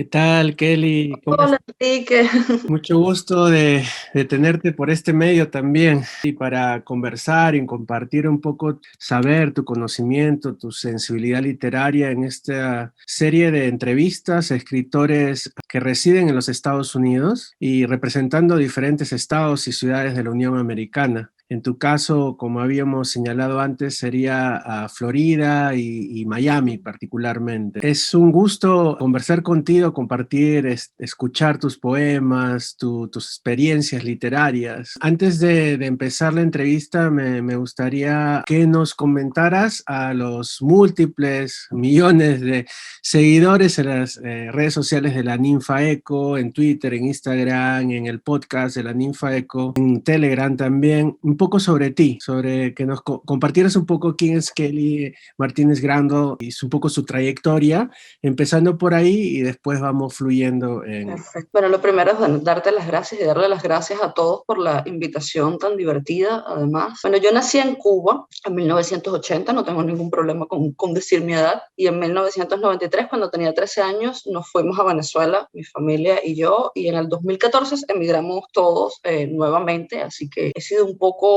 tal, Kelly? ¿Cómo estás? Hola, Enrique. Mucho gusto de tenerte por este medio también y para conversar y compartir un poco, saber tu conocimiento, tu sensibilidad literaria en esta serie de entrevistas a escritores que residen en los Estados Unidos y representando diferentes estados y ciudades de la Unión Americana. En tu caso, como habíamos señalado antes, sería Florida y Miami particularmente. Es un gusto conversar contigo, compartir, escuchar tus poemas, tus experiencias literarias. Antes de empezar la entrevista, me gustaría que nos comentaras a los múltiples millones de seguidores en las redes sociales de la Ninfa Eco, en Twitter, en Instagram, en el podcast de la Ninfa Eco, en Telegram también, un poco sobre ti, sobre que nos compartieras un poco quién es Kelly Martínez Grando y un poco su trayectoria, empezando por ahí y después vamos fluyendo en... Perfecto. Bueno, lo primero es darte las gracias y darle las gracias a todos por la invitación tan divertida, además. Bueno, yo nací en Cuba en 1980, no tengo ningún problema con decir mi edad, y en 1993, cuando tenía 13 años, nos fuimos a Venezuela, mi familia y yo, y en el 2014 emigramos todos nuevamente, así que he sido un poco,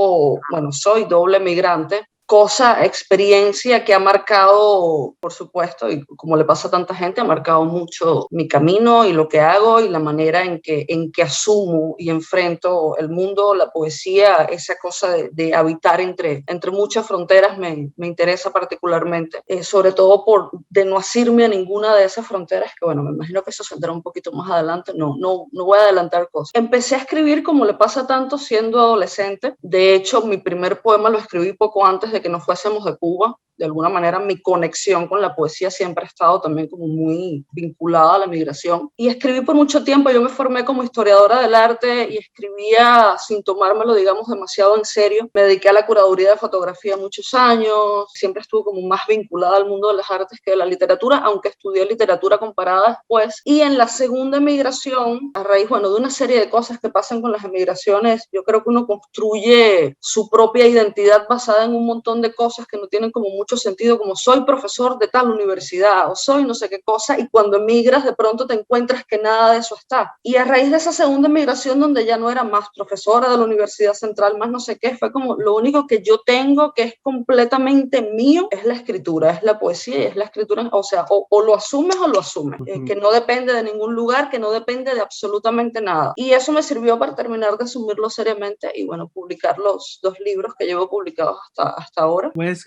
bueno, soy doble migrante, experiencia que ha marcado, por supuesto, y como le pasa a tanta gente, ha marcado mucho mi camino y lo que hago y la manera en que asumo y enfrento el mundo, la poesía, esa cosa de habitar entre muchas fronteras me interesa particularmente, sobre todo de no asirme a ninguna de esas fronteras, que bueno, me imagino que eso saldrá un poquito más adelante, no voy a adelantar cosas. Empecé a escribir como le pasa tanto siendo adolescente. De hecho, mi primer poema lo escribí poco antes de que nos fuésemos de Cuba. De alguna manera mi conexión con la poesía siempre ha estado también como muy vinculada a la migración. Y escribí por mucho tiempo, yo me formé como historiadora del arte y escribía sin tomármelo, digamos, demasiado en serio. Me dediqué a la curaduría de fotografía muchos años, siempre estuve como más vinculada al mundo de las artes que de la literatura, aunque estudié literatura comparada después. Y en la segunda emigración, a raíz, bueno, de una serie de cosas que pasan con las emigraciones, yo creo que uno construye su propia identidad basada en un montón de cosas que no tienen como mucho sentido, como soy profesor de tal universidad o soy no sé qué cosa, y cuando emigras de pronto te encuentras que nada de eso está. Y a raíz de esa segunda migración, donde ya no era más profesora de la Universidad Central, más no sé qué, fue como lo único que yo tengo que es completamente mío, es la escritura, es la poesía y es la escritura, o sea, o lo asumes o lo asumes, que no depende de ningún lugar, que no depende de absolutamente nada. Y eso me sirvió para terminar de asumirlo seriamente y bueno, publicar los 2 libros que llevo publicados hasta ahora. ¿Puedes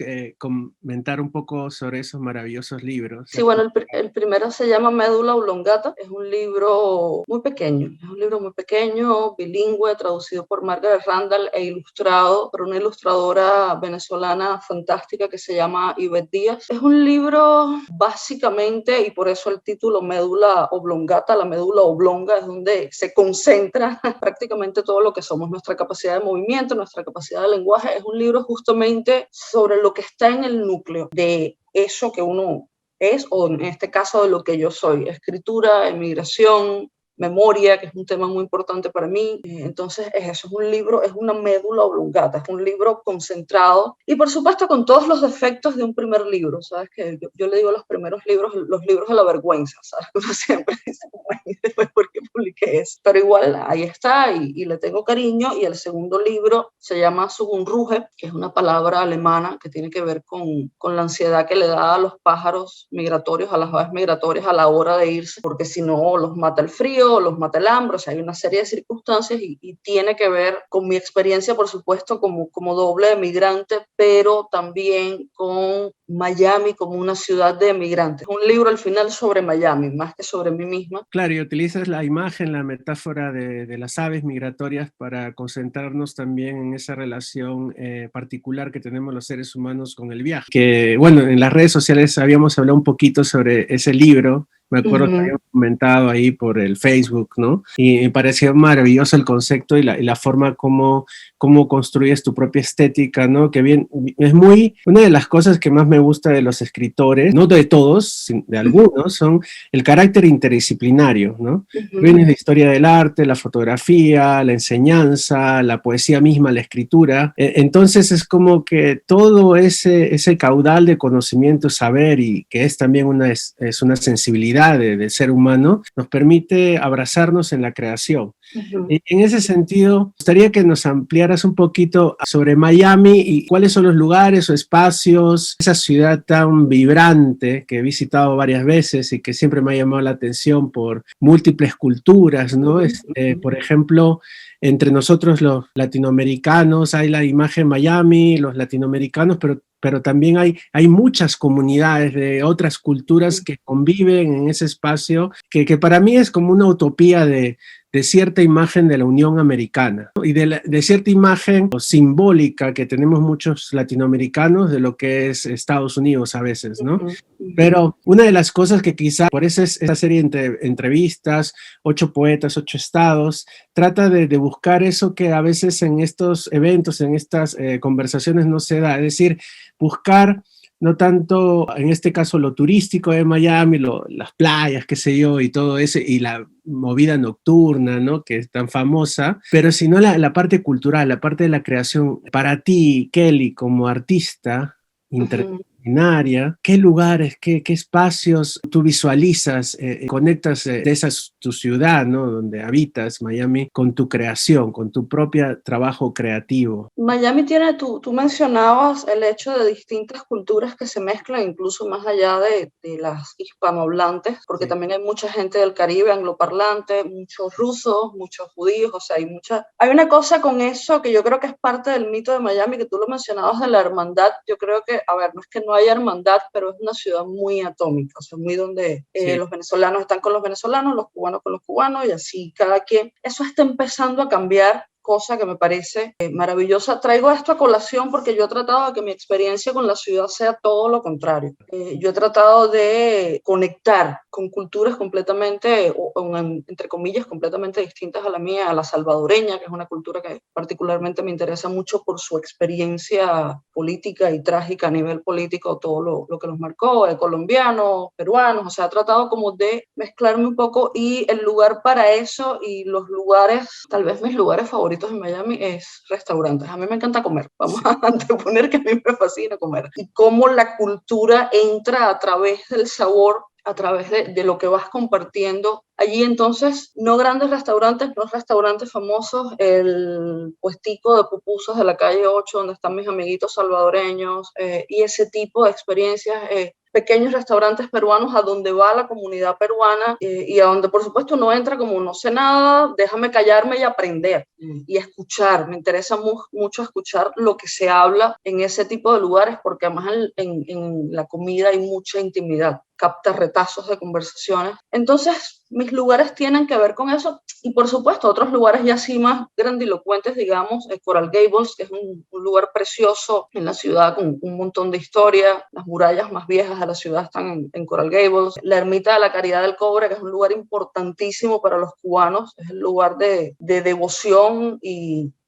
comentar un poco sobre esos maravillosos libros? Sí, bueno, el primero se llama Médula Oblongata, es un libro muy pequeño, bilingüe, traducido por Margaret Randall e ilustrado por una ilustradora venezolana fantástica que se llama Ivette Díaz. Es un libro básicamente, y por eso el título Médula Oblongata, la médula oblonga es donde se concentra prácticamente todo lo que somos, nuestra capacidad de movimiento, nuestra capacidad de lenguaje. Es un libro justamente sobre lo que está en el núcleo de eso que uno es, o en este caso de lo que yo soy: escritura, emigración, memoria, que es un tema muy importante para mí. Entonces es un libro, es una médula oblongata, es un libro concentrado y por supuesto con todos los defectos de un primer libro, ¿sabes? Que yo le digo a los primeros libros, los libros de la vergüenza, ¿sabes? Uno siempre dice, "Ay, después, ¿por qué publiqué eso?". Pero igual ahí está y le tengo cariño. Y el segundo libro se llama Sugunruhe, que es una palabra alemana que tiene que ver con la ansiedad que le da a los pájaros migratorios, a las aves migratorias a la hora de irse, porque si no los mata el frío, los mata el hambre, o sea, hay una serie de circunstancias y tiene que ver con mi experiencia, por supuesto, como doble emigrante, pero también con Miami como una ciudad de emigrantes. Un libro al final sobre Miami, más que sobre mí misma. Claro, y utilizas la imagen, la metáfora de las aves migratorias para concentrarnos también en esa relación particular que tenemos los seres humanos con el viaje. Que, bueno, en las redes sociales habíamos hablado un poquito sobre ese libro. Me acuerdo que habíamos comentado ahí por el Facebook, ¿no? Y me pareció maravilloso el concepto y la forma como construyes tu propia estética, ¿no? Que bien, es una de las cosas que más me gusta de los escritores, no de todos, de algunos, son el carácter interdisciplinario, ¿no? Vienes de historia del arte, la fotografía, la enseñanza, la poesía misma, la escritura. Entonces es como que todo ese caudal de conocimiento, saber, y que es también es una sensibilidad capacidad de ser humano, nos permite abrazarnos en la creación. Y en ese sentido, me gustaría que nos ampliaras un poquito sobre Miami y cuáles son los lugares o espacios, esa ciudad tan vibrante que he visitado varias veces y que siempre me ha llamado la atención por múltiples culturas, ¿no? Por ejemplo, entre nosotros los latinoamericanos hay la imagen Miami, los latinoamericanos, pero también hay muchas comunidades de otras culturas que conviven en ese espacio, que para mí es como una utopía de cierta imagen de la Unión Americana, ¿no? Y de cierta imagen simbólica que tenemos muchos latinoamericanos de lo que es Estados Unidos a veces, ¿no? Pero una de las cosas que quizá, por eso es esta serie de entrevistas, 8 poetas, 8 estados, trata de buscar eso que a veces en estos eventos, en estas conversaciones no se da, es decir, buscar no tanto, en este caso, lo turístico de Miami, las playas, qué sé yo, y todo eso, y la movida nocturna, ¿no? Que es tan famosa, pero sino la parte cultural, la parte de la creación. Para ti, Kelly, como artista interdisciplinaria, ¿qué lugares, qué espacios tú visualizas, conectas de esa tu ciudad, ¿no? Donde habitas, Miami, con tu creación, con tu propio trabajo creativo? Miami tiene, tú mencionabas el hecho de distintas culturas que se mezclan, incluso más allá de las hispanohablantes, porque Sí. también hay mucha gente del Caribe angloparlante, muchos rusos, muchos judíos, o sea, hay una cosa con eso que yo creo que es parte del mito de Miami, que tú lo mencionabas de la hermandad. Yo creo que, a ver, no es que no haya hermandad, pero es una ciudad muy atómica, o sea, muy donde Sí. los venezolanos están con los venezolanos, los cubanos con los cubanos, y así cada quien. Eso está empezando a cambiar, cosa que me parece maravillosa. Traigo esto a colación porque yo he tratado de que mi experiencia con la ciudad sea todo lo contrario. Yo he tratado de conectar con culturas completamente, entre comillas, completamente distintas a la mía, a la salvadoreña, que es una cultura que particularmente me interesa mucho por su experiencia política y trágica a nivel político, todo lo que nos marcó, colombianos, peruanos, o sea, he tratado como de mezclarme un poco, y el lugar para eso y los lugares, tal vez mis lugares favoritos en Miami es restaurantes. A mí me encanta comer. Vamos a anteponer que a mí me fascina comer. Y cómo la cultura entra a través del sabor, a través de lo que vas compartiendo allí. Entonces, no grandes restaurantes, no restaurantes famosos, el puestico de pupusas de la calle 8, donde están mis amiguitos salvadoreños, y ese tipo de experiencias, pequeños restaurantes peruanos a donde va la comunidad peruana, y a donde, por supuesto, uno entra como no sé nada, déjame callarme y aprender y escuchar. Me interesa mucho escuchar lo que se habla en ese tipo de lugares, porque además en la comida hay mucha intimidad, capta retazos de conversaciones. Entonces, mis lugares tienen que ver con eso, y por supuesto otros lugares ya así más grandilocuentes, digamos, Coral Gables, que es un lugar precioso en la ciudad con un montón de historia. Las murallas más viejas de la ciudad están en Coral Gables. La Ermita de la Caridad del Cobre, que es un lugar importantísimo para los cubanos, es el lugar de devoción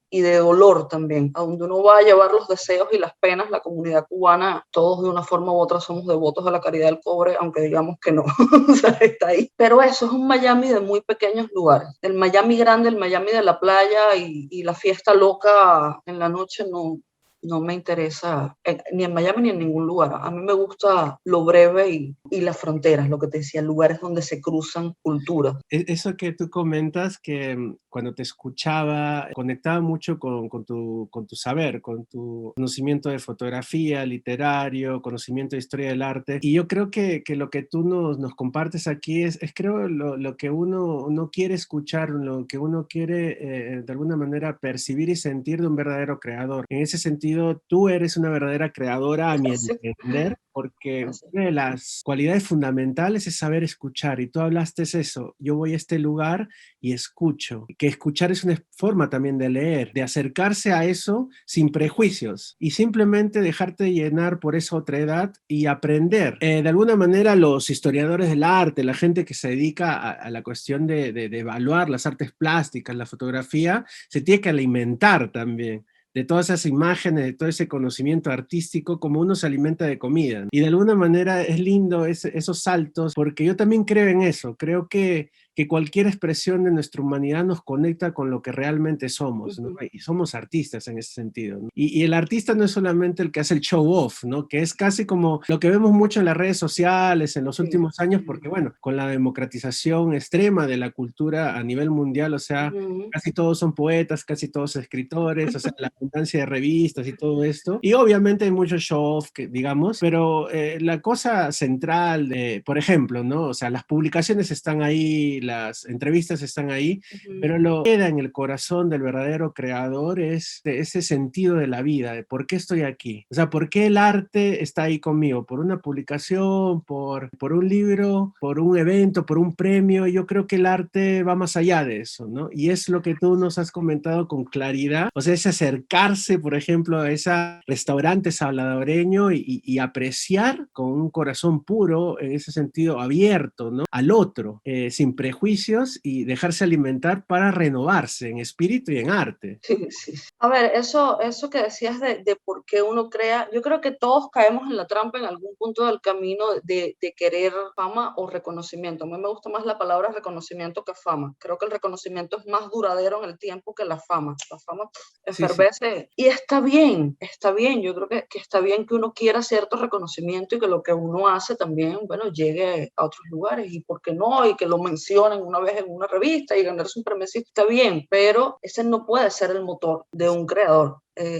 y de dolor también, a donde uno va a llevar los deseos y las penas. La comunidad cubana, todos de una forma u otra somos devotos de la Caridad del Cobre, aunque digamos que no, o sea, está ahí. Pero eso es un Miami de muy pequeños lugares. El Miami grande, el Miami de la playa y la fiesta loca en la noche no me interesa, ni en Miami ni en ningún lugar. A mí me gusta lo breve y las fronteras, lo que te decía, lugares donde se cruzan culturas. Eso que tú comentas, que cuando te escuchaba, conectaba mucho con tu saber, con tu conocimiento de fotografía, literario, conocimiento de historia del arte. Y yo creo que lo que tú nos compartes aquí es creo, lo que uno quiere escuchar, lo que uno quiere de alguna manera percibir y sentir de un verdadero creador. En ese sentido, tú eres una verdadera creadora, a mi entender, porque una de las cualidades fundamentales es saber escuchar, y tú hablaste eso. Yo voy a este lugar y escucho, que escuchar es una forma también de leer, de acercarse a eso sin prejuicios y simplemente dejarte llenar por esa otra edad y aprender. De alguna manera, los historiadores del arte, la gente que se dedica a la cuestión de evaluar las artes plásticas, la fotografía, se tiene que alimentar también de todas esas imágenes, de todo ese conocimiento artístico, como uno se alimenta de comida. Y de alguna manera es lindo esos saltos, porque yo también creo en eso. Creo que que cualquier expresión de nuestra humanidad nos conecta con lo que realmente somos, ¿no? Y somos artistas en ese sentido, ¿no? Y el artista no es solamente el que hace el show off, ¿no? Que es casi como lo que vemos mucho en las redes sociales en los últimos años, porque bueno, con la democratización extrema de la cultura a nivel mundial, o sea, casi todos son poetas, casi todos escritores, o sea, la abundancia de revistas y todo esto. Y obviamente hay muchos show-off, digamos, pero la cosa central de, por ejemplo, ¿no? O sea, las publicaciones están ahí, las entrevistas están ahí, pero lo que queda en el corazón del verdadero creador es ese sentido de la vida, de por qué estoy aquí. O sea, por qué el arte está ahí conmigo, por una publicación, por un libro, por un evento, por un premio. Yo creo que el arte va más allá de eso, ¿no? Y es lo que tú nos has comentado con claridad, o sea, es acercarse, por ejemplo, a ese restaurante salvadoreño y apreciar con un corazón puro, en ese sentido abierto, ¿no? Al otro, sin prejuicios y dejarse alimentar para renovarse en espíritu y en arte. Sí, sí. A ver, eso que decías de por qué uno crea, yo creo que todos caemos en la trampa en algún punto del camino de querer fama o reconocimiento. A mí me gusta más la palabra reconocimiento que fama. Creo que el reconocimiento es más duradero en el tiempo que la fama. La fama enfervece. Sí. Y está bien. Yo creo que está bien que uno quiera cierto reconocimiento y que lo que uno hace también, bueno, llegue a otros lugares. Y por qué no, y que lo mencionen una vez en una revista y ganarse un premio, está bien, pero ese no puede ser el motor de un creador,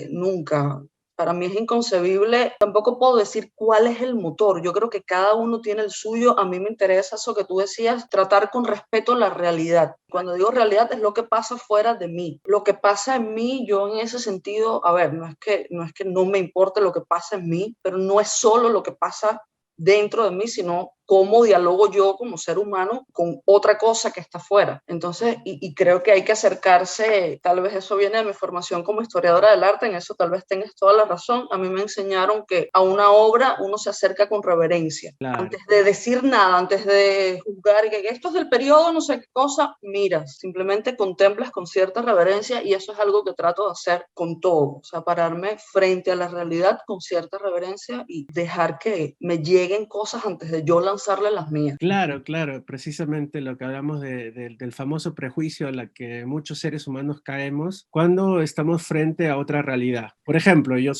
nunca. Para mí es inconcebible, tampoco puedo decir cuál es el motor, yo creo que cada uno tiene el suyo. A mí me interesa eso que tú decías, tratar con respeto la realidad. Cuando digo realidad es lo que pasa fuera de mí, lo que pasa en mí. Yo en ese sentido, a ver, no es que no me importe lo que pasa en mí, pero no es solo lo que pasa dentro de mí, sino cómo dialogo yo como ser humano con otra cosa que está afuera. Entonces, y creo que hay que acercarse, tal vez eso viene de mi formación como historiadora del arte, en eso tal vez tengas toda la razón. A mí me enseñaron que a una obra uno se acerca con reverencia. Claro. Antes de decir nada, antes de juzgar que esto es del periodo, no sé qué cosa, miras, simplemente contemplas con cierta reverencia, y eso es algo que trato de hacer con todo. O sea, pararme frente a la realidad con cierta reverencia y dejar que me lleguen cosas antes de yo lanzarle las mías. Claro, precisamente lo que hablamos del famoso prejuicio a la que muchos seres humanos caemos cuando estamos frente a otra realidad. Por ejemplo, yo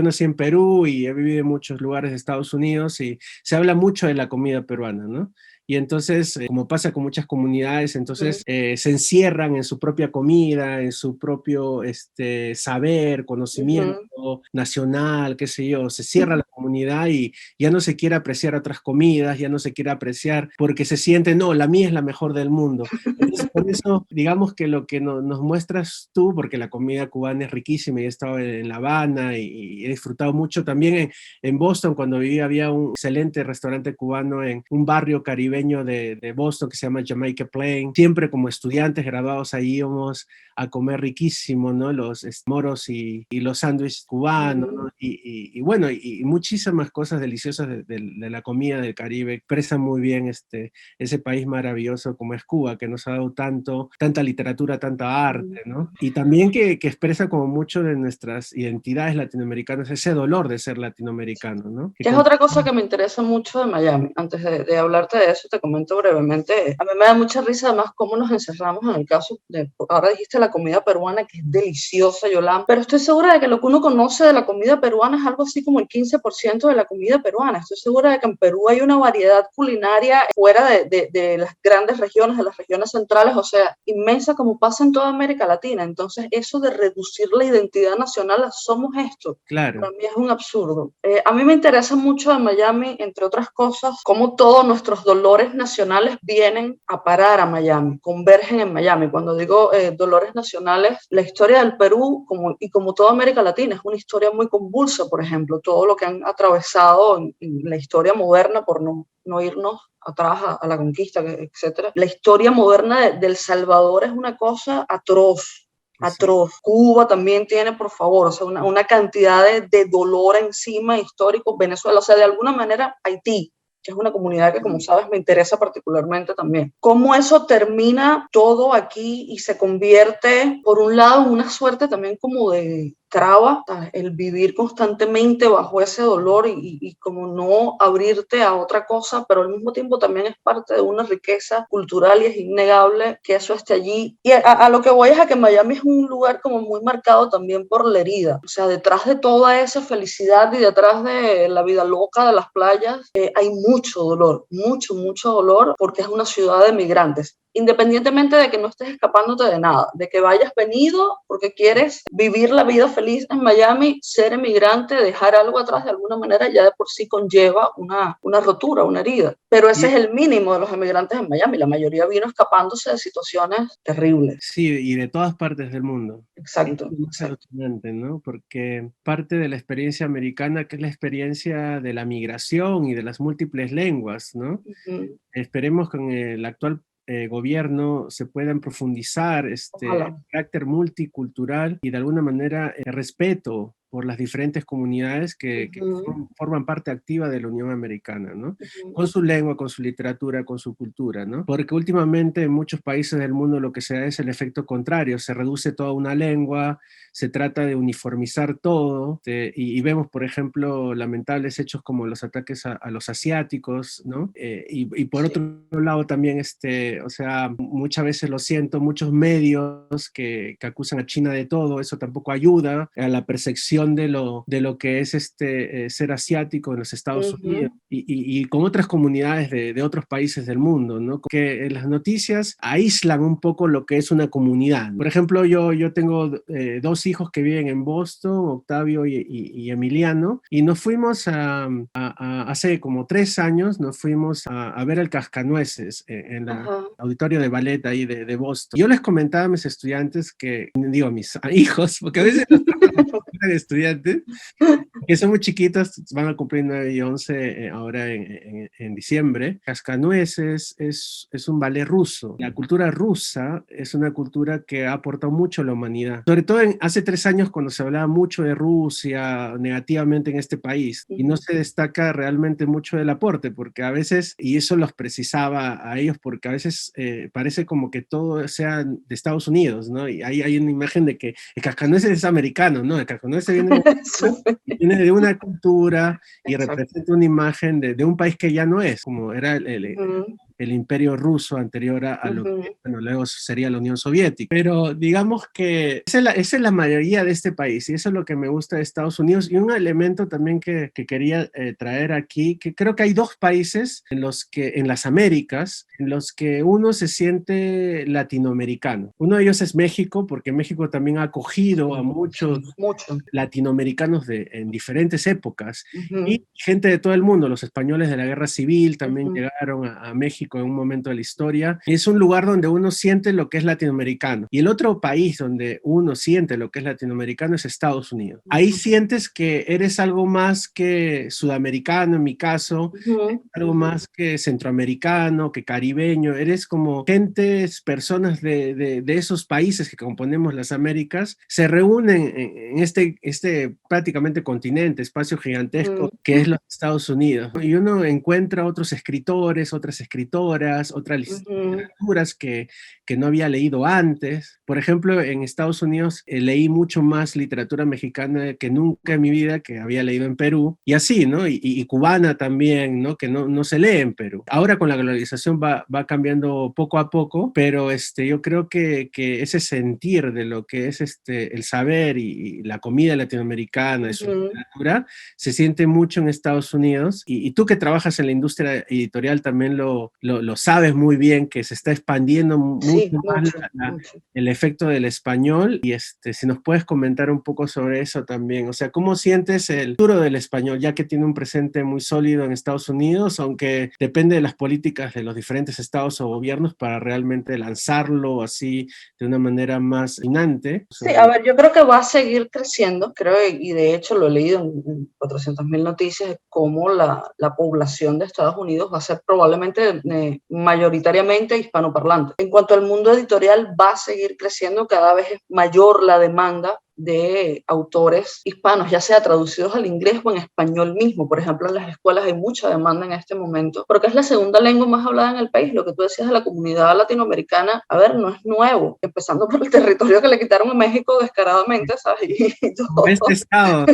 nací en Perú y he vivido en muchos lugares de Estados Unidos y se habla mucho de la comida peruana, ¿no? Y entonces, como pasa con muchas comunidades, entonces se encierran en su propia comida, en su propio saber, conocimiento nacional, qué sé yo, se cierra la comunidad y ya no se quiere apreciar otras comidas, ya no se quiere apreciar porque se siente, no, la mía es la mejor del mundo. Entonces, por eso, digamos que lo que nos muestras tú, porque la comida cubana es riquísima y he estado en La Habana y he disfrutado mucho también en Boston, cuando viví, había un excelente restaurante cubano en un barrio caribeño de Boston que se llama Jamaica Plain. Siempre como estudiantes graduados ahí íbamos a comer riquísimo, ¿no? Los moros y los sándwiches cubanos, ¿no? Y bueno, y muchísimas cosas deliciosas de la comida del Caribe. Expresan muy bien ese país maravilloso como es Cuba, que nos ha dado tanta literatura, tanta arte, ¿no? Y también que expresa como mucho de nuestras identidades latinoamericanas, ese dolor de ser latinoamericano, ¿no? Que es otra cosa que me interesa mucho de Miami. Antes de hablarte de eso, te comento brevemente. A mí me da mucha risa además cómo nos encerramos en el caso de, ahora dijiste la comida peruana, que es deliciosa, Yolanda, pero estoy segura de que lo que uno conoce de la comida peruana es algo así como el 15% de la comida peruana. Estoy segura de que en Perú hay una variedad culinaria fuera de las grandes regiones, de las regiones centrales, o sea, inmensa, como pasa en toda América Latina. Entonces, eso de reducir la identidad nacional a somos esto, claro, para mí es un absurdo. A mí me interesa mucho de Miami, entre otras cosas, cómo todos nuestros dolores nacionales vienen a parar a Miami, convergen en Miami. Cuando digo dolores nacionales, la historia del Perú, como toda América Latina, es una historia muy convulsa. Por ejemplo, todo lo que han atravesado en la historia moderna, por no irnos atrás a la conquista, etcétera. La historia moderna de El Salvador es una cosa atroz. Cuba también tiene, por favor, o sea, una cantidad de dolor encima histórico. Venezuela, o sea, de alguna manera Haití, que es una comunidad que, como sabes, me interesa particularmente también. Cómo eso termina todo aquí y se convierte, por un lado, en una suerte también como de traba, ¿sabes? El vivir constantemente bajo ese dolor y como no abrirte a otra cosa, pero al mismo tiempo también es parte de una riqueza cultural y es innegable que eso esté allí. Y a lo que voy es a que Miami es un lugar como muy marcado también por la herida. O sea, detrás de toda esa felicidad y detrás de la vida loca de las playas, hay mucho dolor, mucho dolor, porque es una ciudad de migrantes. Independientemente de que no estés escapándote de nada, de que vayas venido porque quieres vivir la vida feliz en Miami, ser emigrante, dejar algo atrás de alguna manera ya de por sí conlleva una rotura, una herida. Pero ese es el mínimo de los emigrantes en Miami. La mayoría vino escapándose de situaciones terribles. Sí, y de todas partes del mundo. Exacto, Es exacto. alucinante, ¿no? Porque parte de la experiencia americana, que es la experiencia de la migración y de las múltiples lenguas, ¿no? Uh-huh. Esperemos que con el actual gobierno se puedan profundizar Ojalá. carácter multicultural y de alguna manera respeto por las diferentes comunidades que Uh-huh. forman parte activa de la Unión Americana, ¿no? Uh-huh. Con su lengua, con su literatura, con su cultura, ¿no? Porque últimamente en muchos países del mundo lo que se da es el efecto contrario, se reduce toda una lengua, se trata de uniformizar todo, y vemos, por ejemplo, lamentables hechos como los ataques a los asiáticos, ¿no? Y por Sí. otro lado también, o sea, muchas veces lo siento, muchos medios que acusan a China de todo, eso tampoco ayuda a la percepción de lo que es ser asiático en los Estados Unidos Uh-huh. y con otras comunidades de otros países del mundo, ¿no? Que las noticias aíslan un poco lo que es una comunidad. Por ejemplo, yo tengo dos hijos que viven en Boston, Octavio y Emiliano, y nos fuimos hace como 3 años, nos fuimos a ver el Cascanueces en la Ajá. auditorio de ballet ahí de Boston. Yo les comentaba a mis estudiantes digo a mis hijos, porque a veces los estudiantes que son muy chiquitos, van a cumplir 9 y 11 ahora en diciembre. Cascanueces es un ballet ruso. La cultura rusa es una cultura que ha aportado mucho a la humanidad. Sobre todo hace 3 años cuando se hablaba mucho de Rusia negativamente en este país y no se destaca realmente mucho del aporte porque a veces, y eso los precisaba a ellos porque a veces parece como que todo sea de Estados Unidos, ¿no? Y hay una imagen de que el Cascanueces es americano, ¿no? El Cascanueces viene de una cultura y Exacto. representa una imagen de un país que ya no es, como era Uh-huh. el imperio ruso anterior a lo que, Uh-huh. bueno, luego sería la Unión Soviética. Pero digamos que esa es la mayoría de este país y eso es lo que me gusta de Estados Unidos. Y un elemento también que quería traer aquí, que creo que hay dos países en las Américas, en los que uno se siente latinoamericano. Uno de ellos es México, porque México también ha acogido a muchos Sí, mucho. latinoamericanos en diferentes épocas Uh-huh. y gente de todo el mundo. Los españoles de la Guerra Civil también Uh-huh. llegaron a México en un momento de la historia. Y es un lugar donde uno siente lo que es latinoamericano. Y el otro país donde uno siente lo que es latinoamericano es Estados Unidos. Ahí sientes que eres algo más que sudamericano, en mi caso, Uh-huh. algo más que centroamericano, que caribeño, eres como gentes, personas de esos países que componemos las Américas, se reúnen en este prácticamente continente, espacio gigantesco Uh-huh. que es los Estados Unidos. Y uno encuentra otros escritores, otras escritoras, otras Uh-huh. literaturas que no había leído antes. Por ejemplo, en Estados Unidos leí mucho más literatura mexicana que nunca en mi vida, que había leído en Perú, y así, ¿no? Y cubana también, ¿no? Que no se lee en Perú. Ahora con la globalización va cambiando poco a poco, pero yo creo que ese sentir de lo que es el saber y la comida latinoamericana, de su Uh-huh. literatura, se siente mucho en Estados Unidos, y tú que trabajas en la industria editorial también lo sabes muy bien, que se está expandiendo mucho Sí, más mucho, mucho. el efecto del español, y si nos puedes comentar un poco sobre eso también, o sea, ¿cómo sientes el futuro del español, ya que tiene un presente muy sólido en Estados Unidos, aunque depende de las políticas de los diferentes estados o gobiernos para realmente lanzarlo así de una manera más dominante? Sí, a ver, yo creo que va a seguir creciendo, creo, y de hecho lo he leído en 400.000 noticias, cómo la población de Estados Unidos va a ser probablemente en mayoritariamente hispanoparlante. En cuanto al mundo editorial, va a seguir creciendo, cada vez es mayor la demanda de autores hispanos, ya sea traducidos al inglés o en español mismo. Por ejemplo, en las escuelas hay mucha demanda en este momento, porque es la segunda lengua más hablada en el país. Lo que tú decías de la comunidad latinoamericana, a ver, no es nuevo, empezando por el territorio que le quitaron a México descaradamente, ¿sabes? Y todo. Este estado,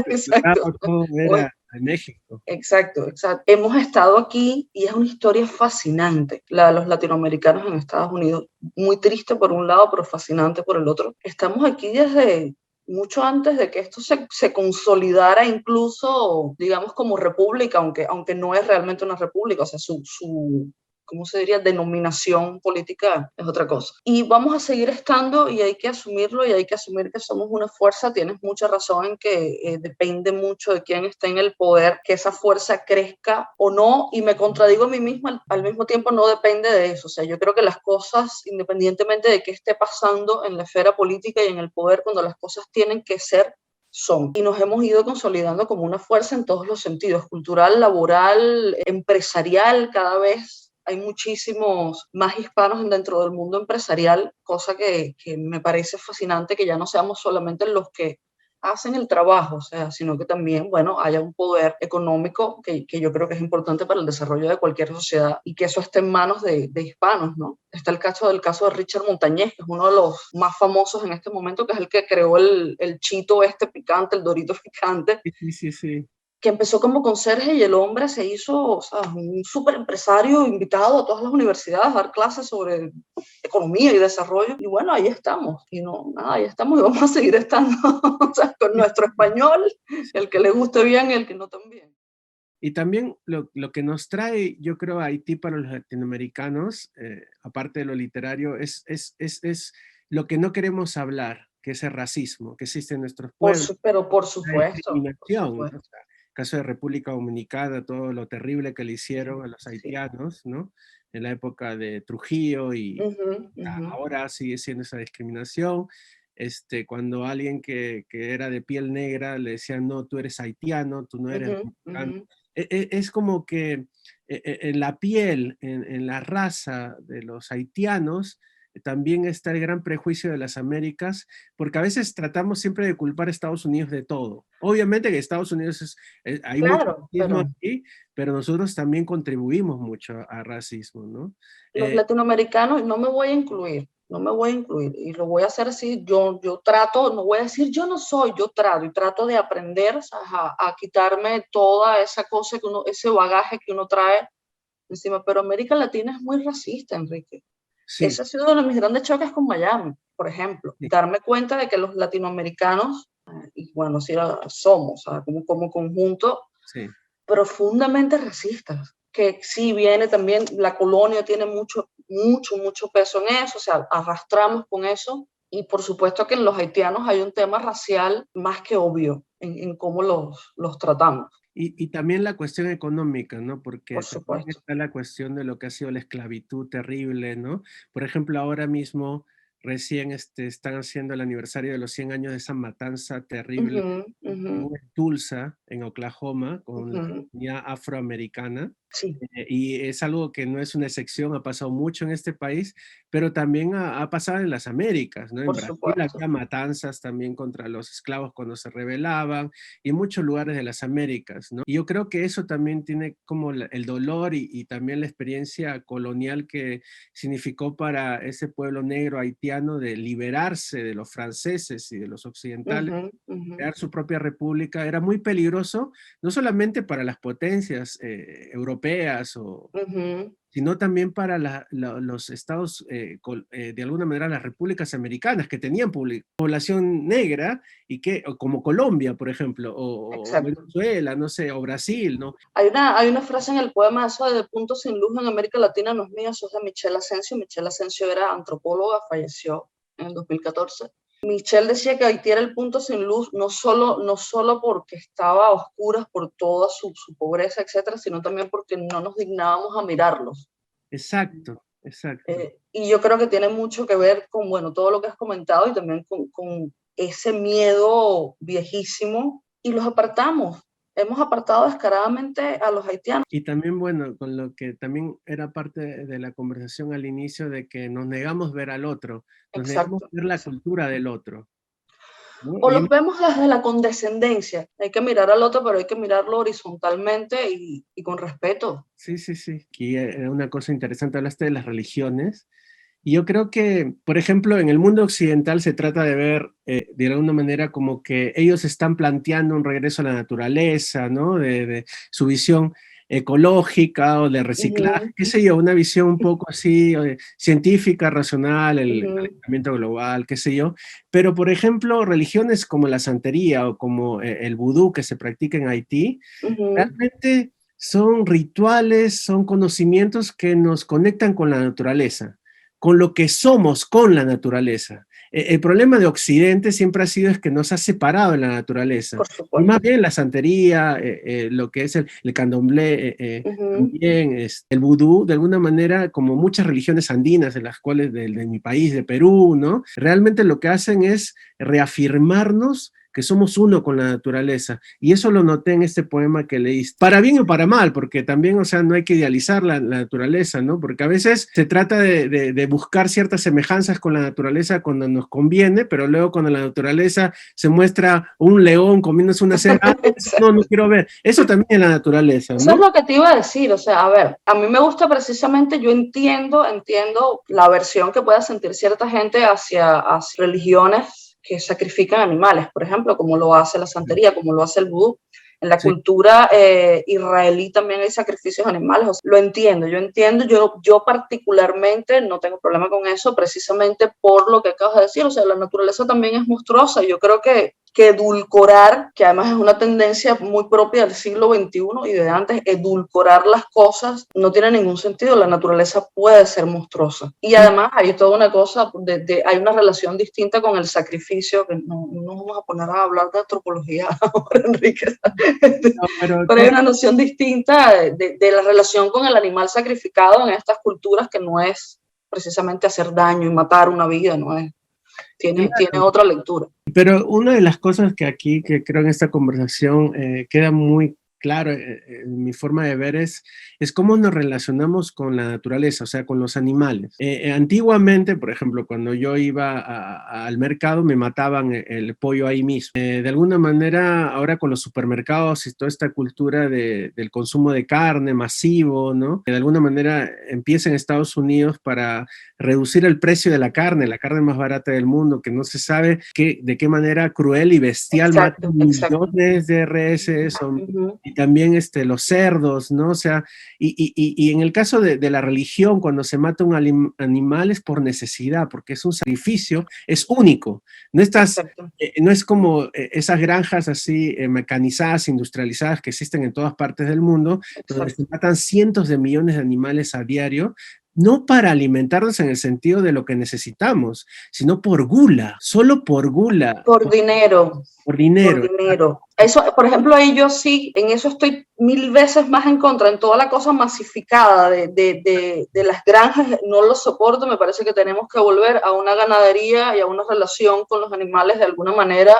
Exacto. todo era en México. Exacto, exacto. Hemos estado aquí y es una historia fascinante, la de los latinoamericanos en Estados Unidos. Muy triste por un lado, pero fascinante por el otro. Estamos aquí desde mucho antes de que esto se consolidara incluso, digamos, como república, aunque no es realmente una república, o sea, ¿cómo se diría? Denominación política es otra cosa. Y vamos a seguir estando y hay que asumirlo y hay que asumir que somos una fuerza. Tienes mucha razón en que depende mucho de quién esté en el poder, que esa fuerza crezca o no, y me contradigo a mí misma, al mismo tiempo no depende de eso. O sea, yo creo que las cosas, independientemente de qué esté pasando en la esfera política y en el poder, cuando las cosas tienen que ser, son. Y nos hemos ido consolidando como una fuerza en todos los sentidos, cultural, laboral, empresarial. Cada vez hay muchísimos más hispanos dentro del mundo empresarial, cosa que me parece fascinante, que ya no seamos solamente los que hacen el trabajo, o sea, sino que también, bueno, haya un poder económico que yo creo que es importante para el desarrollo de cualquier sociedad y que eso esté en manos de hispanos, ¿no? Está el caso de Richard Montañez, que es uno de los más famosos en este momento, que es el que creó el chito este picante, el dorito picante, Sí, sí, sí. que empezó como conserje y el hombre se hizo, o sea, un súper empresario invitado a todas las universidades a dar clases sobre economía y desarrollo. Y bueno, ahí estamos. Y no, nada, ahí estamos y vamos a seguir estando, o sea, con nuestro español, el que le guste bien y el que no también. Y también lo que nos trae, yo creo, a Haití para los latinoamericanos, aparte de lo literario, es lo que no queremos hablar, que es el racismo que existe en nuestros pueblos, Pero por la supuesto, por discriminación, ¿no? O supuesto. sea, caso de República Dominicana, todo lo terrible que le Sí, hicieron a los sí. haitianos, ¿no? En la época de Trujillo y Ujú, ujú, ahora sigue siendo esa discriminación. Cuando alguien que era de piel negra le decían, no, tú eres haitiano, tú no eres ujú, mexicano. ujú. Es como que en la piel, en la raza de los haitianos, también está el gran prejuicio de las Américas, porque a veces tratamos siempre de culpar a Estados Unidos de todo. Obviamente que Estados Unidos hay mucho Claro, racismo pero aquí, pero nosotros también contribuimos mucho a racismo, ¿no? los Eh, latinoamericanos no me voy a incluir, no me voy a incluir y lo voy a hacer así, yo trato, no voy a decir yo no soy, yo trato y trato de aprender, ¿sabes? A quitarme toda esa cosa que uno, ese bagaje que uno trae encima, pero América Latina es muy racista, Enrique. sí, Ese ha sido uno de mis grandes choques con Miami, por ejemplo, sí, darme cuenta de que los latinoamericanos, y bueno, sí somos, ¿sabes? Como conjunto, sí. profundamente racistas, que sí viene también, la colonia tiene mucho, mucho, mucho peso en eso, o sea, arrastramos con eso, y por supuesto que en los haitianos hay un tema racial más que obvio en cómo los tratamos, Y también la cuestión económica, ¿no? Porque por también supuesto. está la cuestión de lo que ha sido la esclavitud terrible, ¿no? Por ejemplo, ahora mismo recién están haciendo el aniversario de los 100 años de esa matanza terrible Ujú, ujú, en Tulsa, en Oklahoma, con la ujú. comunidad afroamericana. Sí, Y es algo que no es una excepción, ha pasado mucho en este país, pero también ha pasado en las Américas, ¿no? En por Brasil supuesto. había matanzas también contra los esclavos cuando se rebelaban, y en muchos lugares de las Américas, ¿no? Y yo creo que eso también tiene como el dolor y también la experiencia colonial que significó para ese pueblo negro haitiano de liberarse de los franceses y de los occidentales, Ujú, ujú, crear su propia república. Era muy peligroso, no solamente para las potencias europeas, ujú. sino también para los estados, de alguna manera las repúblicas americanas que tenían población negra y que, o como Colombia, por ejemplo, o Exacto. Venezuela, no sé, o Brasil, ¿no? Hay una frase en el poema, eso de punto sin luz en América Latina no es mía, eso es de Michelle Asensio. Michelle Asensio era antropóloga, falleció en el 2014. Michelle decía que Haití era el punto sin luz, no solo porque estaba a oscuras por toda su pobreza, etcétera, sino también porque no nos dignábamos a mirarlos. Exacto, exacto. Y yo creo que tiene mucho que ver con, bueno, todo lo que has comentado y también con ese miedo viejísimo y los apartamos. hemos apartado descaradamente a los haitianos. Y también, bueno, con lo que también era parte de la conversación al inicio, de que nos negamos ver al otro, nos negamos Exacto, ver la exacto. cultura del otro, ¿no? O los vemos desde la condescendencia. Hay que mirar al otro, pero hay que mirarlo horizontalmente y con respeto. Sí, sí, sí. Y una cosa interesante, hablaste de las religiones. Y yo creo que, por ejemplo, en el mundo occidental se trata de ver de alguna manera como que ellos están planteando un regreso a la naturaleza, ¿no? De su visión ecológica o de reciclaje, Ujú, qué sé yo, una visión un poco así científica, racional, el ujú, calentamiento global, qué sé yo. Pero, por ejemplo, religiones como la santería o como el vudú que se practica en Haití, ujú. realmente son rituales, son conocimientos que nos conectan con la naturaleza, con lo que somos con la naturaleza. El problema de Occidente siempre ha sido es que nos ha separado de la naturaleza. Por Y más supuesto. bien la santería, lo que es el candomblé, Ujú. también es el vudú, de alguna manera, como muchas religiones andinas, de las cuales de mi país, de Perú, ¿no? Realmente lo que hacen es reafirmarnos que somos uno con la naturaleza. Y eso lo noté en este poema que leíste. Para bien o para mal, porque también, o sea, no hay que idealizar la naturaleza, ¿no? Porque a veces se trata de buscar ciertas semejanzas con la naturaleza cuando nos conviene, pero luego cuando la naturaleza se muestra un león comiéndose una cera, no, no quiero ver. Eso también es la naturaleza, Eso es ¿no? lo que te iba a decir, o sea, a ver, a mí me gusta precisamente, yo entiendo la aversión que pueda sentir cierta gente hacia religiones que sacrifican animales, por ejemplo, como lo hace la santería, como lo hace el vudú. En la Sí. cultura israelí también hay sacrificios animales, o sea, lo entiendo, yo particularmente no tengo problema con eso, precisamente por lo que acabas de decir, o sea, la naturaleza también es monstruosa, yo creo que edulcorar, que además es una tendencia muy propia del siglo XXI y de antes, edulcorar las cosas no tiene ningún sentido. La naturaleza puede ser monstruosa. Y Sí, además hay toda una cosa, hay una relación distinta con el sacrificio, que no vamos a poner a hablar de antropología ahora, Enrique. no, pero Pero hay una noción distinta de la relación con el animal sacrificado en estas culturas que no es precisamente hacer daño y matar una vida, no es, tiene claro. otra lectura. Pero una de las cosas que aquí, que creo en esta conversación queda muy claro en mi forma de ver es cómo nos relacionamos con la naturaleza, o sea, con los animales. Antiguamente, por ejemplo, cuando yo iba al mercado, me mataban el pollo ahí mismo. De alguna manera, ahora con los supermercados y toda esta cultura del consumo de carne masivo, ¿no? De alguna manera empieza en Estados Unidos para reducir el precio de la carne más barata del mundo, que no se sabe de qué manera cruel y bestial matan Exacto, exacto. millones de reses Ujú. y también los cerdos, ¿no? O sea, y en el caso de la religión, cuando se mata un animal es por necesidad, porque es un sacrificio, es único. Exacto. No es como esas granjas así mecanizadas, industrializadas que existen en todas partes del mundo, donde se Exacto. matan cientos de millones de animales a diario, no para alimentarnos en el sentido de lo que necesitamos, sino por gula, solo por gula, Por dinero, por por dinero. dinero. Eso, por ejemplo, ahí yo sí, en eso estoy mil veces más en contra, en toda la cosa masificada de las granjas, no lo soporto, me parece que tenemos que volver a una ganadería y a una relación con los animales de alguna manera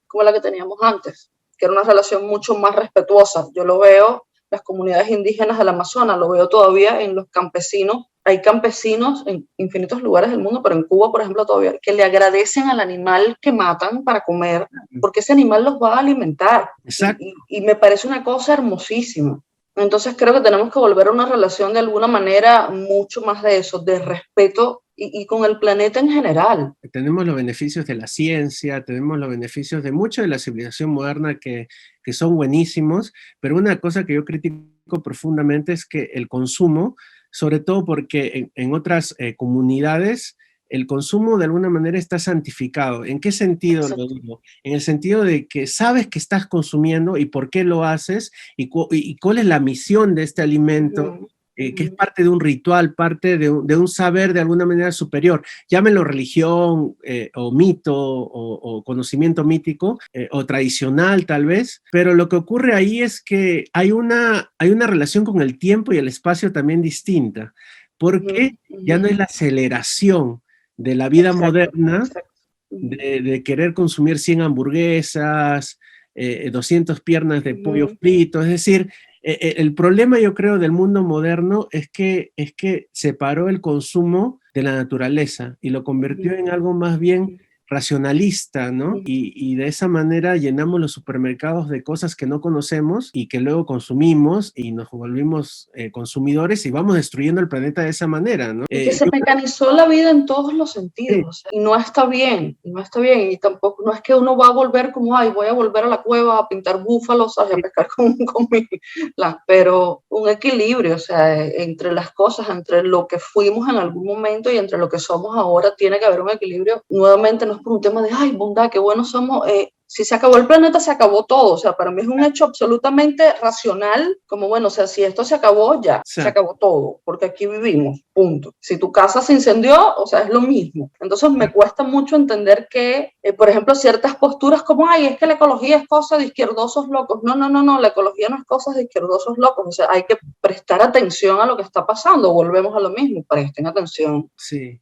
como la que teníamos antes, que era una relación mucho más respetuosa. Yo lo veo, las comunidades indígenas del Amazonas, lo veo todavía en los campesinos. Hay campesinos en infinitos lugares del mundo, pero en Cuba, por ejemplo, todavía, que le agradecen al animal que matan para comer, porque ese animal los va a alimentar. Exacto. Y me parece una cosa hermosísima. Entonces creo que tenemos que volver a una relación de alguna manera mucho más de eso, de respeto y con el planeta en general. Tenemos los beneficios de la ciencia, tenemos los beneficios de mucho de la civilización moderna que son buenísimos, pero una cosa que yo critico profundamente es que el consumo, sobre todo porque en otras comunidades, el consumo de alguna manera está santificado. ¿En qué sentido lo Exacto. digo? En el sentido de que sabes que estás consumiendo y por qué lo haces y cuál es la misión de este alimento, Uh-huh, que es uh-huh. parte de un ritual, parte de un saber de alguna manera superior, llámenlo religión o mito o conocimiento mítico o tradicional tal vez, pero lo que ocurre ahí es que hay una relación con el tiempo y el espacio también distinta, Uh-huh, porque ya no uh-huh. es la aceleración de la vida Exacto, moderna exacto. Uh-huh. de querer consumir 100 hamburguesas, 200 piernas de pollo frito, es decir, el problema yo creo del mundo moderno es que separó el consumo de la naturaleza y lo convirtió en algo más bien racionalista, ¿no? Y de esa manera llenamos los supermercados de cosas que no conocemos y que luego consumimos y nos volvimos consumidores y vamos destruyendo el planeta de esa manera, ¿no? Y que se mecanizó la vida en todos los sentidos, sí. y no está bien, y tampoco, no es que uno va a volver como, ay, voy a volver a la cueva a pintar búfalos, a pescar con mi, pero un equilibrio, o sea, entre las cosas, entre lo que fuimos en algún momento y entre lo que somos ahora, tiene que haber un equilibrio. Nuevamente no es por un tema de, ay, bondad, qué buenos somos, si se acabó el planeta, se acabó todo. O sea, para mí es un hecho absolutamente racional, como bueno, o sea, si esto se acabó, ya, se acabó todo, porque aquí vivimos, punto. Si tu casa se incendió, o sea, es lo mismo. Entonces me cuesta mucho entender que, por ejemplo, ciertas posturas como, ay, es que la ecología es cosa de izquierdosos locos. No, la ecología no es cosa de izquierdosos locos. O sea, hay que prestar atención a lo que está pasando. Volvemos a lo mismo, presten atención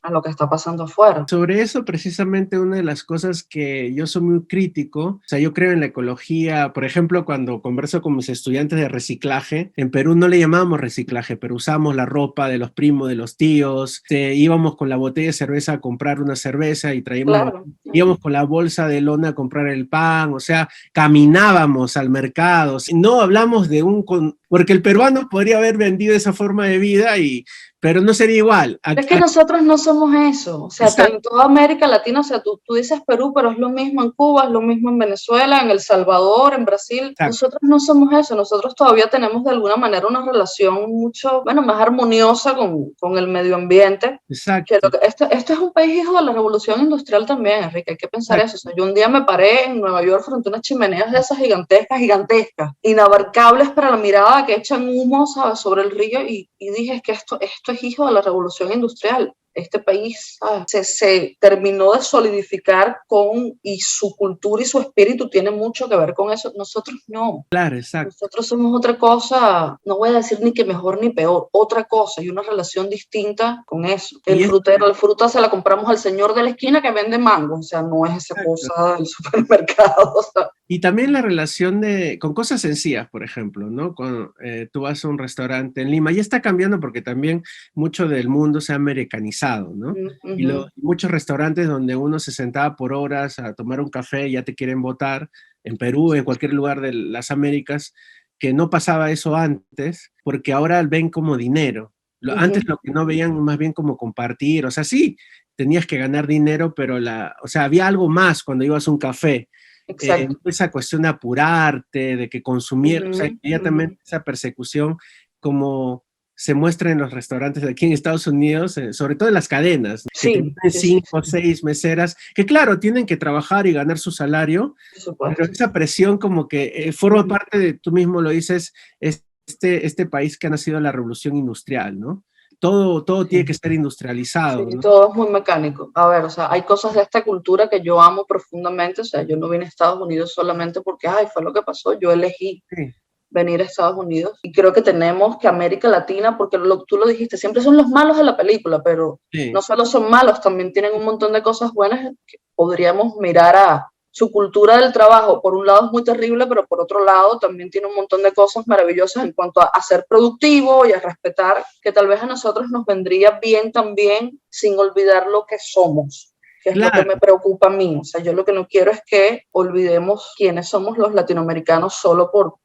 a lo que está pasando afuera. Sobre eso, precisamente, una de las cosas que yo soy muy crítico, o sea, yo creo en la ecología. Por ejemplo, cuando converso con mis estudiantes de reciclaje, en Perú no le llamábamos reciclaje, pero usamos la ropa de los primos, de los tíos, íbamos con la botella de cerveza a comprar una cerveza y traíamos, íbamos con la bolsa de lona a comprar el pan, o sea, caminábamos al mercado, no hablamos de porque el peruano podría haber vendido esa forma de vida pero no sería igual. Es que nosotros no somos eso, o sea, en toda América Latina, o sea, tú dices Perú, pero es lo mismo en Cuba, es lo mismo en Venezuela, en El Salvador, en Brasil. Exacto. Nosotros no somos eso, nosotros todavía tenemos de alguna manera una relación mucho, bueno, más armoniosa con el medio ambiente. Exacto. Esto es un país hijo de la revolución industrial también, Enrique, hay que pensar eso. O sea, yo un día me paré en Nueva York frente a unas chimeneas de esas gigantescas, inabarcables para la mirada, que echan humo, ¿sabes?, sobre el río, y dije, es que esto es hijo de la revolución industrial. Este país se terminó de solidificar y su cultura y su espíritu tiene mucho que ver con eso. Nosotros no. Claro, exacto. Nosotros somos otra cosa, no voy a decir ni que mejor ni peor, otra cosa y una relación distinta con eso. La fruta se la compramos al señor de la esquina que vende mango, o sea, no es esa cosa del supermercado. O sea. Y también la relación con cosas sencillas, por ejemplo, ¿no? Cuando tú vas a un restaurante en Lima, ya está cambiando porque también mucho del mundo se ha americanizado, ¿no? Y muchos restaurantes donde uno se sentaba por horas a tomar un café y ya te quieren botar, en Perú, en cualquier lugar de las Américas, que no pasaba eso antes, porque ahora ven como dinero. Antes lo que no veían más bien como compartir, o sea, sí, tenías que ganar dinero, pero o sea, había algo más cuando ibas a un café. Esa cuestión de apurarte, de que consumir, o sea, inmediatamente esa persecución como se muestra en los restaurantes de aquí en Estados Unidos, sobre todo en las cadenas, que tienen 5 o 6 meseras, que claro, tienen que trabajar y ganar su salario, pero esa presión como que forma parte de, tú mismo lo dices, este país que ha nacido de la revolución industrial, ¿no? Todo tiene que ser industrializado. Sí, ¿no? todo es muy mecánico. A ver, o sea, hay cosas de esta cultura que yo amo profundamente. O sea, yo no vine a Estados Unidos solamente porque, ay, fue lo que pasó. Yo elegí venir a Estados Unidos. Y creo que tenemos que América Latina, porque tú lo dijiste, siempre son los malos de la película, pero no solo son malos, también tienen un montón de cosas buenas que podríamos mirar a su cultura del trabajo. Por un lado es muy terrible, pero por otro lado también tiene un montón de cosas maravillosas en cuanto a ser productivo y a respetar, que tal vez a nosotros nos vendría bien también, sin olvidar lo que somos, que es lo que me preocupa a mí. O sea, yo lo que no quiero es que olvidemos quiénes somos los latinoamericanos solo por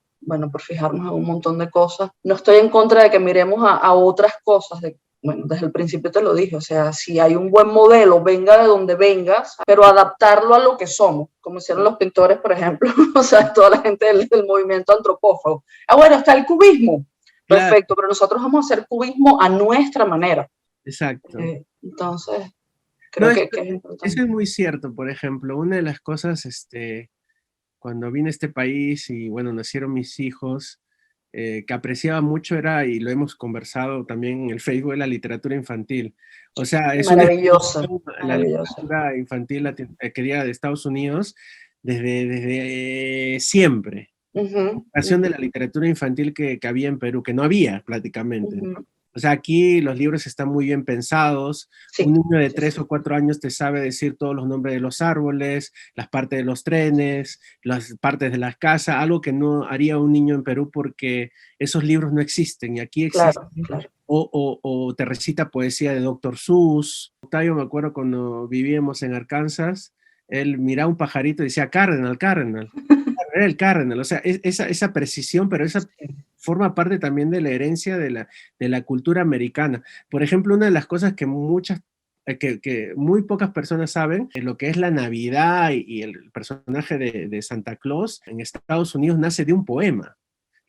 fijarnos en un montón de cosas. No estoy en contra de que miremos a otras cosas, desde el principio te lo dije, o sea, si hay un buen modelo, venga de donde vengas, pero adaptarlo a lo que somos, como hicieron los pintores, por ejemplo, o sea, toda la gente del movimiento antropófago. Bueno, está el cubismo, perfecto, pero nosotros vamos a hacer cubismo a nuestra manera. Exacto. Entonces, creo que es importante. Eso es muy cierto, por ejemplo, una de las cosas, cuando vine a este país y, bueno, nacieron mis hijos, que apreciaba mucho era, y lo hemos conversado también en el Facebook, de la literatura infantil. O sea, es maravillosa. La literatura infantil querida de Estados Unidos desde siempre. La pasión de la literatura infantil que había en Perú, que no había prácticamente. ¿no? O sea, aquí los libros están muy bien pensados. Sí, Un niño de sí, 3 sí. o 4 años te sabe decir todos los nombres de los árboles, las partes de los trenes, las partes de las casas, algo que no haría un niño en Perú porque esos libros no existen y aquí Claro, existen. claro. O te recita poesía de Doctor Seuss. Octavio, me acuerdo cuando vivíamos en Arkansas, él miraba un pajarito y decía, Cardenal, Cardenal. Era el Cardenal, o sea, esa precisión, pero esa Sí. forma parte también de la herencia de la cultura americana. Por ejemplo, una de las cosas que que muy pocas personas saben, lo que es la Navidad y el personaje de Santa Claus en Estados Unidos nace de un poema,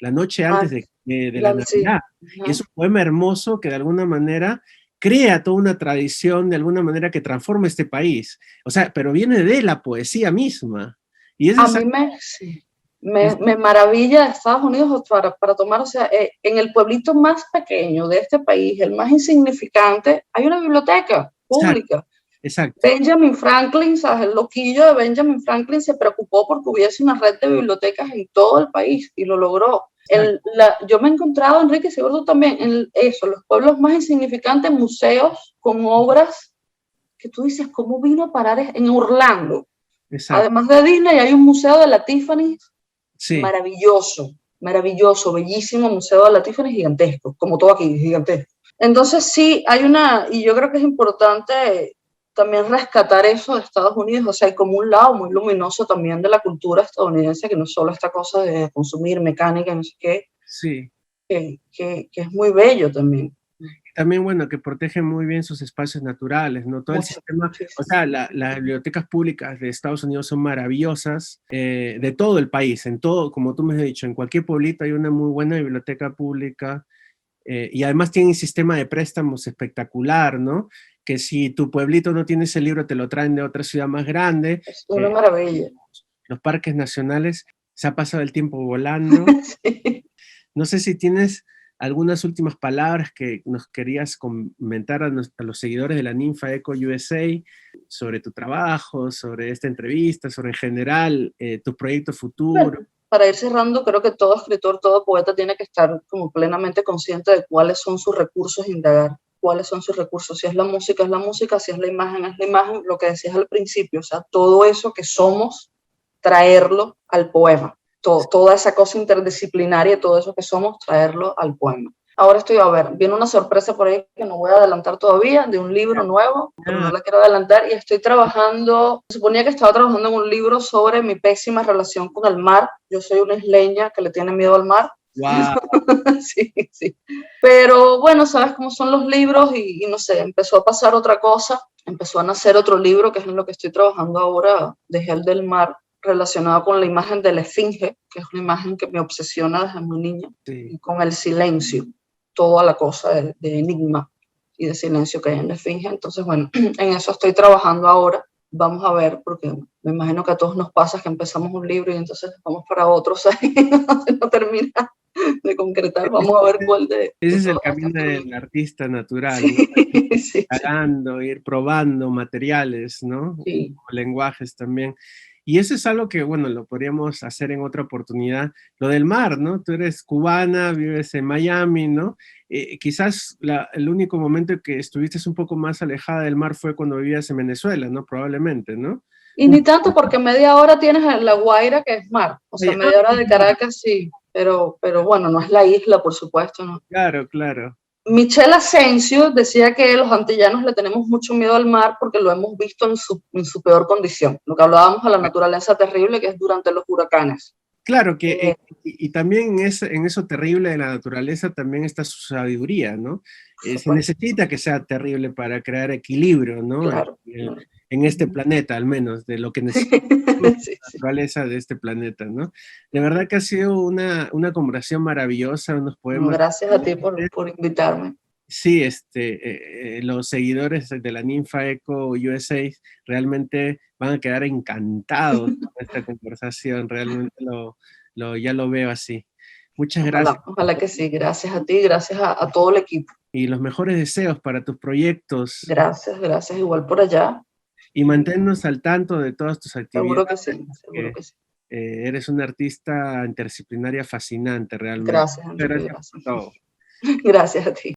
la noche Ah, antes de la sí. Navidad. Y es Ajá. un poema hermoso que de alguna manera crea toda una tradición, de alguna manera que transforma este país. O sea, pero viene de la poesía misma. Y es A esa, mí sí, es- me maravilla de Estados Unidos para tomar, o sea, en el pueblito más pequeño de este país, el más insignificante, hay una biblioteca exacto, pública. exacto. Benjamin Franklin, ¿sabes? El loquillo de Benjamin Franklin se preocupó porque hubiese una red de bibliotecas en todo el país y lo logró. Exacto. Yo me he encontrado, Enrique, seguro tú también, en eso, los pueblos más insignificantes, museos con obras que tú dices, ¿cómo vino a parar en Orlando? Exacto. Además de Disney, hay un museo de la Tiffany Sí, maravilloso, maravilloso, bellísimo museo de la Tiffany gigantesco, como todo aquí, gigantesco. Entonces sí, hay y yo creo que es importante también rescatar eso de Estados Unidos, o sea, hay como un lado muy luminoso también de la cultura estadounidense, que no es solo esta cosa de consumir mecánica, no sé qué, sí. que es muy bello también. También, bueno, que protege muy bien sus espacios naturales, ¿no? Todo el Mucho, sistema, o muchísimo. sea, las bibliotecas públicas de Estados Unidos son maravillosas, de todo el país, en todo, como tú me has dicho, en cualquier pueblito hay una muy buena biblioteca pública, y además tienen un sistema de préstamos espectacular, ¿no? Que si tu pueblito no tiene ese libro, te lo traen de otra ciudad más grande. Es una eh, maravilla. los parques nacionales, se ha pasado el tiempo volando. Sí. No sé si tienes algunas últimas palabras que nos querías comentar a los seguidores de la Ninfa Eco USA sobre tu trabajo, sobre esta entrevista, sobre en general tu proyecto futuro. Bueno, para ir cerrando, creo que todo escritor, todo poeta tiene que estar como plenamente consciente de cuáles son sus recursos, indagar cuáles son sus recursos. Si es la música, si es la imagen, lo que decías al principio, o sea, todo eso que somos, traerlo al poema. Toda esa cosa interdisciplinaria, todo eso que somos, traerlo al poema. Ahora estoy, a ver, viene una sorpresa por ahí que no voy a adelantar todavía, de un libro nuevo, pero no Ah, la quiero adelantar, y estoy trabajando, suponía que estaba trabajando en un libro sobre mi pésima relación con el mar. Yo soy una isleña que le tiene miedo al mar. wow. Sí, sí. Pero bueno, sabes cómo son los libros y no sé, empezó a pasar otra cosa, empezó a nacer otro libro, que es en lo que estoy trabajando ahora, de Gel del Mar, relacionado con la imagen de la esfinge, que es una imagen que me obsesiona desde muy niña, Sí. y con el silencio, toda la cosa de enigma y de silencio que hay en la esfinge. Entonces, bueno, en eso estoy trabajando ahora. Vamos a ver, porque me imagino que a todos nos pasa que empezamos un libro y entonces vamos para otros ahí, no termina de concretar. Vamos a ver cuál Ese de es el todos estos camino del termina. artista natural, ¿no? Sí, sí, sí, Pagando, ir probando materiales, ¿no? sí. Lenguajes también. Y eso es algo que, bueno, lo podríamos hacer en otra oportunidad. Lo del mar, ¿no? Tú eres cubana, vives en Miami, ¿no? Quizás el único momento que estuviste un poco más alejada del mar fue cuando vivías en Venezuela, ¿no? Probablemente, ¿no? Y Un ni tanto porque media hora tienes La Guaira, que es mar. O sea, media hora de claro, Caracas, sí. Pero bueno, no es la isla, por supuesto, ¿no? claro, claro. Michel Asensio decía que los antillanos le tenemos mucho miedo al mar porque lo hemos visto en su peor condición. Lo que hablábamos de la naturaleza terrible que es durante los huracanes. Claro que, Eh, y también en eso terrible de la naturaleza también está su sabiduría, ¿no? por Se supuesto, necesita que sea terrible para crear equilibrio, ¿no? claro, claro. En este planeta, al menos, de lo que necesita Sí, la sí. naturaleza de este planeta, ¿no? De verdad que ha sido una conversación maravillosa, unos No, poemas. gracias a ti por invitarme. Sí, los seguidores de la Ninfa Eco USA realmente van a quedar encantados con esta conversación, realmente ya lo veo así. Muchas gracias Ojalá, ojalá que sí. Gracias a ti, gracias a todo el equipo. y los mejores deseos para tus proyectos Gracias, gracias. Igual por allá. y manténnos al tanto de todas tus actividades, Seguro que sí, seguro que que sí. eres una artista interdisciplinaria fascinante realmente. Gracias, Muchas Enrique, gracias por gracias. todo. Gracias a ti.